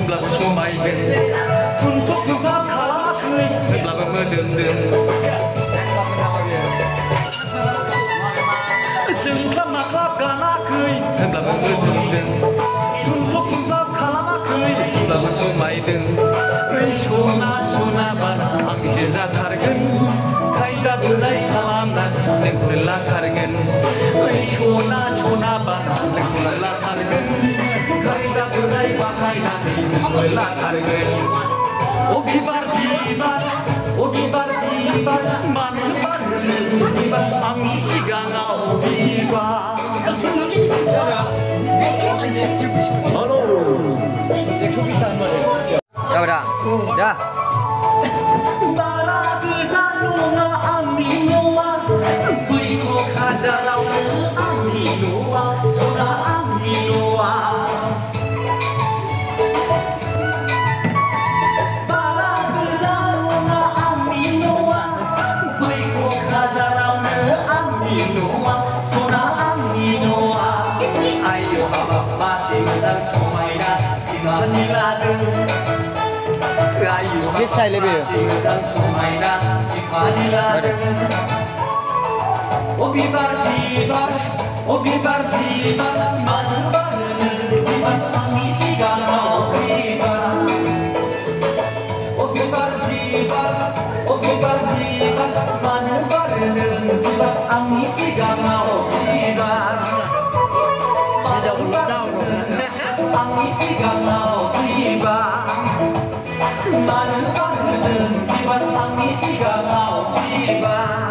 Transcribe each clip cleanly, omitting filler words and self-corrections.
होनब्लाबो समायदों थुनफब थुनफाब खालामाखै होनब्लाबो मोदोमदों जोंख्लाब माख्लाब गानाखै होनब्लाबो मोदोमदों थुनफब थुनफाब खालामाखै होनब्लाबो समायदों ओइ सना सना बाना आंसो जाथारगोन खायदा बुनाय खालामनानै नोंखौनो लाथारगोन ओइ सना सना बाना नोंखौनो लाथारगोन खायदा बुनाय बाहायनानै नोंखौनो लाथारगोन अ बिबार बिबार अ बिबार बिबार मानो बारो बिबार आंनि सिगाङाव बिबार Halo. Udah. Dah. Bisa lebih. Oh bibar bibar, oh bibar bibar, mana bareng bibar angin sigana bibar. Oh bibar bibar, oh bibar bibar, mana bareng bibar angin sigana bibar. Angin sigana bibar. Mana bareng bibar angin sigana bibar.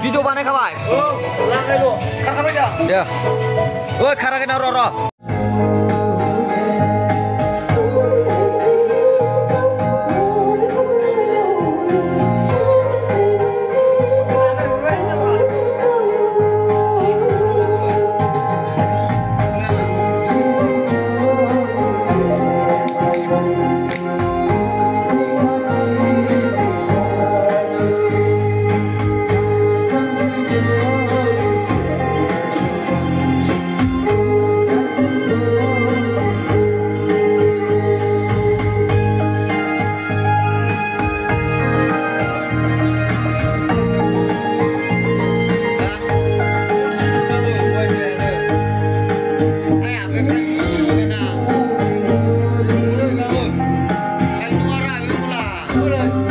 Video banak kabai. Oh, lakai lo. Karena beda. Ya. Woi, karena kena roro. Udah.